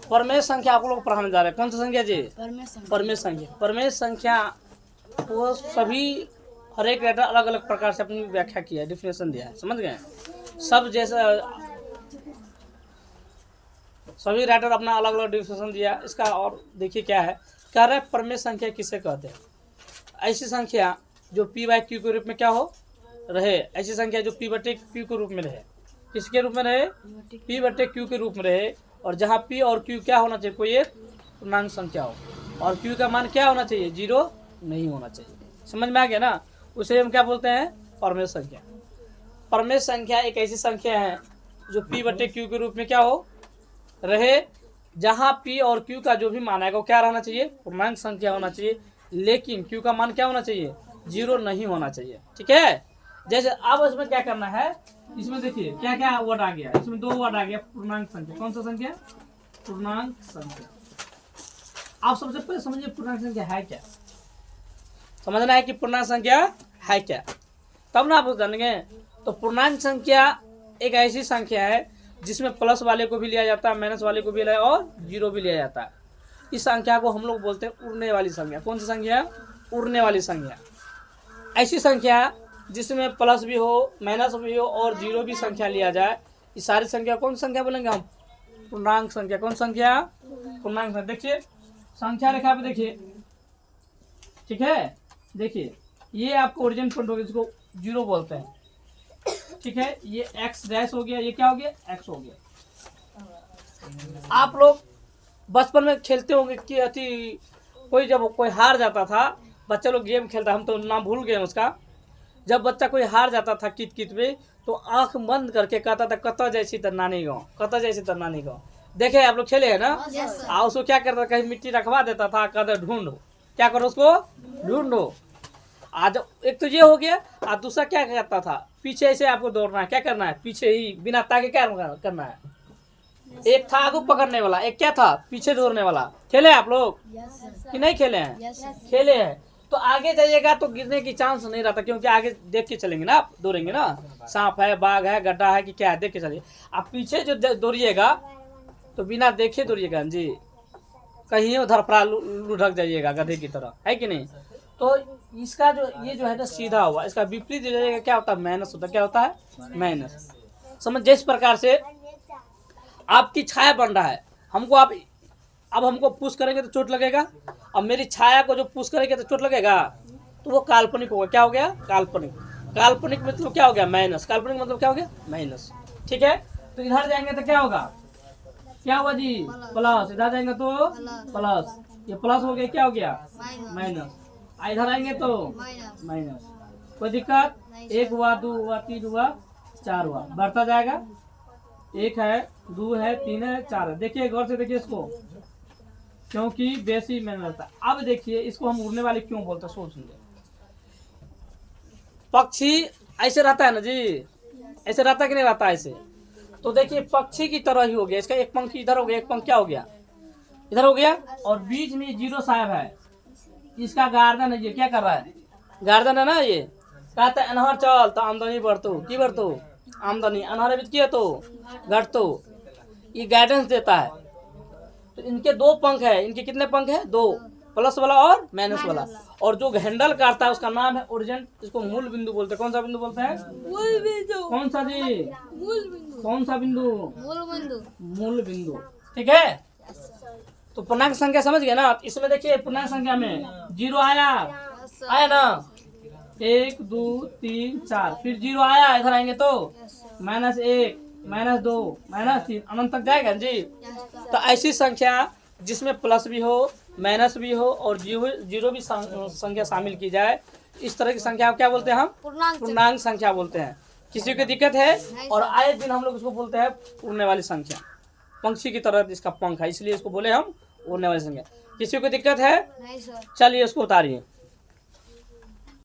परमेश संख्या आप लोग पढ़ाने जा रहे हैं। कौन सा संख्या जी? परमेश संख्या। परमेश संख्या वो सभी हर एक राइटर अलग अलग प्रकार से अपनी व्याख्या किया है, डिफिनेशन दिया है, समझ गए? सब जैसा सभी राइटर अपना अलग अलग डिफिनेशन दिया इसका। और देखिए क्या है, कह रहे हैं परमेश संख्या किसे कहते हैं? ऐसी संख्या जो पी बाई क्यू के रूप में क्या हो रहे, ऐसी संख्या जो पी बटे क्यू के रूप में रहे। किसके रूप में रहे? पी बटे क्यू के रूप में रहे। और जहाँ पी और क्यू क्या होना चाहिए? कोई एक पूर्णांक संख्या हो, और क्यू का मान क्या होना चाहिए? 0 नहीं होना चाहिए। समझ में आ गया ना? उसे हम क्या बोलते हैं? परमेश संख्या। परमेश संख्या एक ऐसी संख्या है जो पी बटे क्यू के रूप में क्या हो रहे, जहाँ पी और क्यू का जो भी मान आएगा वो क्या रहना चाहिए? पूर्णांक संख्या होना चाहिए। लेकिन क्यू का मान क्या होना चाहिए? 0 नहीं होना चाहिए। ठीक है? जैसे अब इसमें क्या करना है, इसमें देखिए क्या क्या वर्ड आ गया। इसमें 2 वर्ड आ गया, पूर्णांक संख्या। कौन सा संख्या? पूर्णांक संख्या। आप सबसे पहले समझिए पूर्णांक संख्या है क्या। समझना है कि पूर्णांक संख्या है क्या, तब ना आप जानेंगे। तो पूर्णांक संख्या एक ऐसी संख्या है जिसमें प्लस वाले को भी लिया जाता है, माइनस वाले को भी लिया और 0 भी लिया जाता है। इस संख्या को हम लोग बोलते हैं उड़ने वाली संख्या। कौन सी संख्या? उड़ने वाली संख्या। ऐसी संख्या जिसमें प्लस भी हो, माइनस भी हो और 0 भी संख्या लिया जाए, इस सारी संख्या कौन संख्या बोलेंगे हम? पूर्णांक संख्या। कौन संख्या? पूर्णांक संख्या। देखिए संख्या रेखा पे देखिए, ठीक है? देखिए ये आपको ओरिजिन पॉइंट हो गया, इसको 0 बोलते हैं। ठीक है? ये एक्स डैश हो गया, ये क्या हो गया? एक्स हो गया। आप लोग बचपन में खेलते होंगे कि अति कोई जब कोई हार जाता था, बच्चा लोग गेम खेलता, हम तो नाम भूल गए उसका। जब बच्चा कोई हार जाता था कित कित में, तो आंख बंद करके कहता था कत जैसी तर नानी गाँव, कत जैसी तर नानी गाँव। देखे आप लोग खेले हैं ना? उसको क्या करता था, कहीं मिट्टी रखवा देता था, कहता ढूंढो, क्या करो उसको? ढूंढो। आज एक तो ये हो गया, और दूसरा क्या करता था, पीछे से आपको दौड़ना है। क्या करना है? पीछे ही बिना ताके क्या करना है? एक था आगू पकड़ने वाला, एक क्या था? पीछे दौड़ने वाला। खेले आप लोग कि नहीं खेले हैं? खेले हैं। तो आगे जाइएगा तो गिरने की चांस नहीं रहता, क्योंकि आगे देख के चलेंगे ना, आप दौड़ेंगे ना, सांप है, बाघ है, गड्ढा है कि क्या है, देख के चलिए। आप पीछे जो दौड़िएगा तो बिना देखे दौड़िएगा जी, कहीं उधर पर लुढ़क जाइएगा गधे की तरह, है कि नहीं? तो इसका जो ये जो है ना सीधा हुआ, इसका विपरीत जाइएगा क्या होता है? माइनस होता है। क्या होता है? माइनस। समझ? जिस प्रकार से आपकी छाया बन रहा है, हमको आप अब हमको पुश करेंगे तो चोट लगेगा, अब मेरी छाया को जो पुश करेंगे तो चोट लगेगा, तो वो काल्पनिक होगा। क्या हो गया? काल्पनिक। काल्पनिक मतलब क्या हो गया? माइनस। काल्पनिक मतलब क्या हो गया? माइनस। ठीक है? तो इधर जाएंगे तो क्या होगा? क्या होगा जी? प्लस। इधर जाएंगे तो प्लस, ये प्लस हो गया, क्या हो गया? माइनस। इधर आएंगे तो माइनस। कोई दिक्कत? 1 हुआ, 2 हुआ, 3 हुआ, 4 हुआ, बढ़ता जाएगा। 1 है, 2 है, 3 है, 4 है। देखिए गौर से देखिए इसको, क्योंकि बेसी में रहता है। अब देखिए इसको हम उड़ने वाले क्यों बोलते हैं, सोच लीजिए। पक्षी ऐसे रहता है ना जी, ऐसे रहता कि नहीं रहता ऐसे? तो देखिए पक्षी की तरह ही हो गया। इसका एक पंख इधर हो गया, एक पंख क्या हो गया? इधर हो गया, और बीच में 0 साहब है। इसका गार्डन है, ये क्या कर रहा है? गार्डन है ना, ये कहता है अनहर चल तो आमदनी बढ़तो की बढ़तो आमदनी, अनहर बीच किया तो घटतो। ये गाइडेंस देता है। तो इनके 2 पंख है। इनके कितने पंख है? 2, प्लस वाला और माइनस वाला। और जो हैंडल करता है उसका नाम है ओरिजिन, इसको मूल बिंदु बोलते हैं। कौन सा बिंदु बोलते हैं? मूल बिंदु। कौन सा जी? मूल बिंदु। कौन सा बिंदु? मूल बिंदु। मूल बिंदु। ठीक है? तो पूर्णांक संख्या समझ गए ना? इसमें देखिए पूर्णांक संख्या में 0 आया, आया ना? 1 2 3 4, फिर 0 आया, इधर आएंगे तो -1 -2 -3 अनंत तक जाएगा जी। तो ऐसी संख्या जिसमें प्लस भी हो, माइनस भी हो और 0 भी संख्या शामिल की जाए, इस तरह की संख्या क्या बोलते हैं हम? पूर्णांक संख्या बोलते हैं। किसी को दिक्कत है? और आए दिन हम लोग इसको बोलते हैं उड़ने वाली संख्या। पंछी की तरह इसका पंख है, इसलिए इसको बोले हम उड़ने वाली संख्या। किसी को दिक्कत है? नहीं सर। चलिए इसको उतारिए।